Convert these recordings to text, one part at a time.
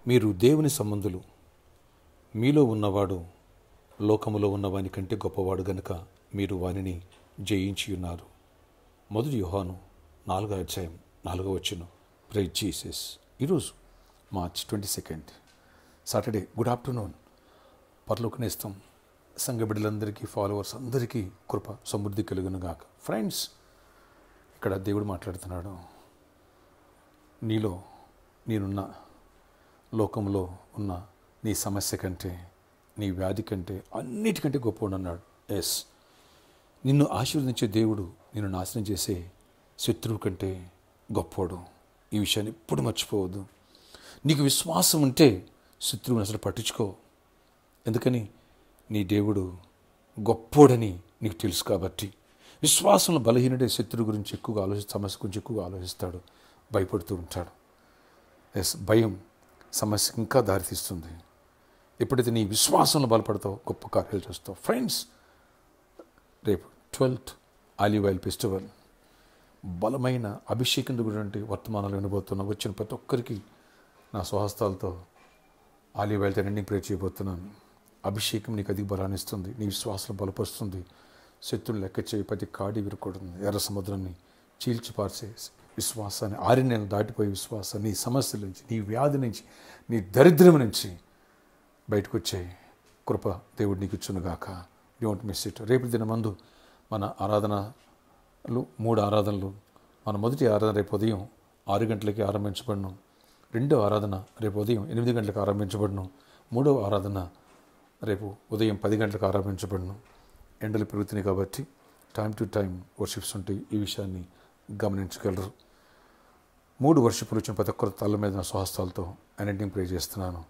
మీరు దేవుని సంబంధులు, మీలో ఉన్నవాడు లోకములో ఉన్నవాని కంటే గొప్పవాడు గనుక మీరు వానిని జయించి ఉన్నారు. 1 యోహాను 4:4 ప్రైజ్ జీసస్. ఈరోజు మార్చ్ 22 సాటర్డే. Good afternoon. పరలోకనేస్తం సంఘ బిడ్డలందరికీ, ఫాలోవర్స్ అందరికీ కృప సమృద్ధి కలుగును గాక. ఫ్రెండ్స్, ఇక్కడ దేవుడు మాట్లాడుతున్నాడు. నీలో నేనున్న లోకంలో ఉన్న నీ సమస్య కంటే, నీ వ్యాధి కంటే, అన్నిటికంటే గొప్పవాడు అన్నాడు. ఎస్, నిన్ను ఆశీర్వదించే దేవుడు నిన్ను నాశనం చేసే శత్రువు కంటే గొప్పవాడు. ఈ విషయాన్ని ఎప్పుడు మర్చిపోవద్దు. నీకు విశ్వాసం ఉంటే శత్రువుని అసలు పట్టించుకో. ఎందుకని? నీ దేవుడు గొప్పోడని నీకు తెలుసు కాబట్టి. విశ్వాసంలో బలహీనుడే శత్రువు గురించి ఎక్కువగా సమస్య గురించి ఎక్కువగా ఆలోచిస్తాడు, భయపడుతూ ఉంటాడు. ఎస్, భయం సమస్యకి ఇంకా దారితీస్తుంది. ఎప్పుడైతే నీ విశ్వాసంలో బలపడతావు, గొప్ప కార్యాలు చేస్తావు. ఫ్రెండ్స్, రేపు 12th ఆలివ్ ఆయిల్ ఫెస్టివల్, బలమైన అభిషేకం గురించి వర్తమానాలు వినబోతున్నాం. వచ్చిన ప్రతి ఒక్కరికి నా స్వహస్తాలతో ఆలివ్ ఆయిల్తో ఎండింగ్ ప్రే చేయబోతున్నాను. అభిషేకం నీకు అధిక బలాన్ని ఇస్తుంది, నీ విశ్వాసం బలపరుస్తుంది. శత్రువులు లెక్క చేయి, ప్రతి కాడి విరకూడదు. ఎర్ర సముద్రాన్ని చీల్చిపార్చే విశ్వాసాన్ని, 6 నెలలు దాటిపోయే విశ్వాసాన్ని, నీ సమస్యల నుంచి, నీ వ్యాధి నుంచి, నీ దరిద్రం నుంచి బయటకు వచ్చే కృప దేవుడు నీకు ఇచ్చునుగాక. Don't miss it. రేపు దినమందు మన ఆరాధనలు 3 ఆరాధనలు. మన మొదటి ఆరాధన రేపు ఉదయం 6 గంటలకి ఆరంభించబడును. రెండో ఆరాధన రేపు ఉదయం 8 గంటలకు ఆరంభించబడును. మూడవ ఆరాధన రేపు ఉదయం 10 గంటలకు ఆరంభించబడును. ఎండలు పెరుగుతున్నాయి కాబట్టి టైం టు టైం వర్షిప్స్ ఉంటాయి. ఈ విషయాన్ని గమనించగలరు. 3 వర్షిపులు వచ్చిన ప్రతి ఒక్కరి తల మీద నా స్వహస్తాలతో ఎండింగ్ ప్రే చేస్తున్నాను.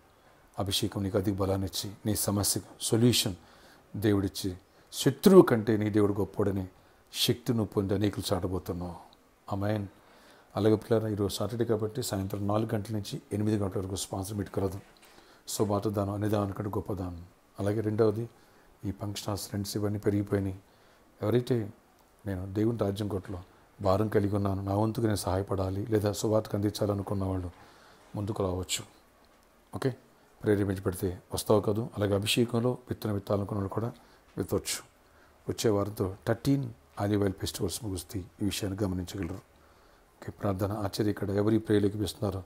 అభిషేకం నీకు అధిక బలాన్ని ఇచ్చి, నీ సమస్యకు సొల్యూషన్ దేవుడిచ్చి, శత్రువు కంటే నీ దేవుడు గొప్పోడని శక్తిని పొంది అనేకులు చాటబోతున్నావు. ఆమేన్. అలాగే పిల్లరా, ఈరోజు సాటర్డే కాబట్టి సాయంత్రం 4 గంటల నుంచి 8 గంటల వరకు స్పాన్సర్ మీట్ కలదు. సో దానం అనేదాని కంటే గొప్పదానం. అలాగే రెండవది, ఈ ఫంక్షన్ హాల్స్ రెంట్స్ ఇవన్నీ పెరిగిపోయినాయి. ఎవరైతే నేను దేవుని రాజ్యం కొట్లో భారం కలిగి ఉన్నాను, నా వంతుకు నేను సహాయపడాలి లేదా సువార్తకు అందించాలనుకున్న వాళ్ళు ముందుకు రావచ్చు. ఓకే, ప్రేరేపించబడితే వస్తావు కదూ. అలాగే అభిషేకంలో విత్తాలనుకున్న వాళ్ళు కూడా విత్తవచ్చు. వచ్చే వారంతో 13 ఆలివ్ ఆయిల్ ఫెస్టివల్స్ ముగుస్తాయి. ఈ విషయాన్ని గమనించగలరు. ఓకే, ప్రార్థన. ఆశ్చర్య ఇక్కడ ఎవరి ప్రేయలకు ఇస్తున్నారో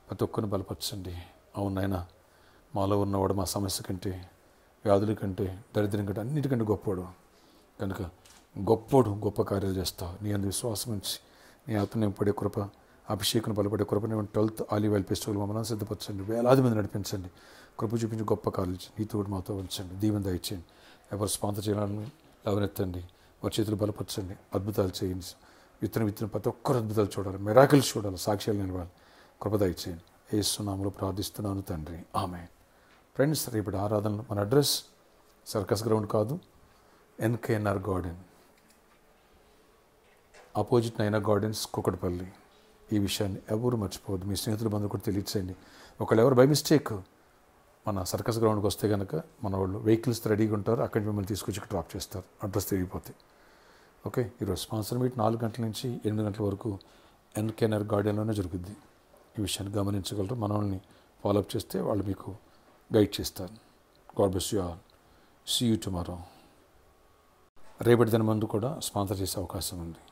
ప్రతి ఒక్కరిని బలపరచండి. అవును నాయనా, మాలో ఉన్నవాడు మా సమస్య కంటే, వ్యాధుల కంటే, దరిద్రం కంటే అన్నిటికంటే గొప్పవాడు కనుక గొప్పోడు, గొప్ప కార్యాలు చేస్తావు. నీ అందు విశ్వాసం ఉంచి, నీ ఆత్మ పడే కృప, అభిషేకం బలపడే కృప 12th ఆలివ్ ఆయిల్ ఫెస్టివల్ మమ్మల్ని సిద్ధపరచండి. వేలాది మంది నడిపించండి. కృప చూపించి గొప్ప కార్యాలు నీతో మాతో ఉంచండి. దీవెన దయచేయండి. ఎవరు స్పాన్సర్ చేయాలని లేవనెత్తండి. వారి చేతులు బలపరచండి. అద్భుతాలు చేయండి. విత్తనం ప్రతి ఒక్కరు అద్భుతాలు చూడాలి, మిరాకిల్స్ చూడాలి, సాక్ష్యాలు నిలవాలి. కృప దయచేయండి. యేసు నామములో ప్రార్థిస్తున్నాను తండ్రి, ఆమేన్. ఫ్రెండ్స్, రేపటి ఆరాధనలు మన అడ్రస్ సర్కస్ గ్రౌండ్ కాదు, NKNR గార్డెన్, ఆపోజిట్ నైనా గార్డెన్స్, కూకట్పల్లి. ఈ విషయాన్ని ఎవరు మర్చిపోవద్దు. మీ స్నేహితుల బంధువులు కూడా తెలియచేయండి. ఒకవేళ ఎవరు బై మిస్టేక్ మన సర్కస్ గ్రౌండ్కి వస్తే కనుక మన వాళ్ళు వెహికల్స్ రెడీగా ఉంటారు. అక్కడి మిమ్మల్ని తీసుకొచ్చి ఇక్కడ డ్రాప్ చేస్తారు, అడ్రస్ తిరిగిపోతే. ఓకే, ఈరోజు స్పాన్సర్ మీట్ 4 గంటల నుంచి 8 గంటల వరకు NKNR గార్డెన్లోనే జరుగుద్ది. ఈ విషయాన్ని గమనించగలరు. మనల్ని ఫాలోఅప్ చేస్తే వాళ్ళు మీకు గైడ్ చేస్తారు. God bless you all. See you tomorrow. రేపటి దిన ముందు కూడా స్పాన్సర్ చేసే అవకాశం ఉంది.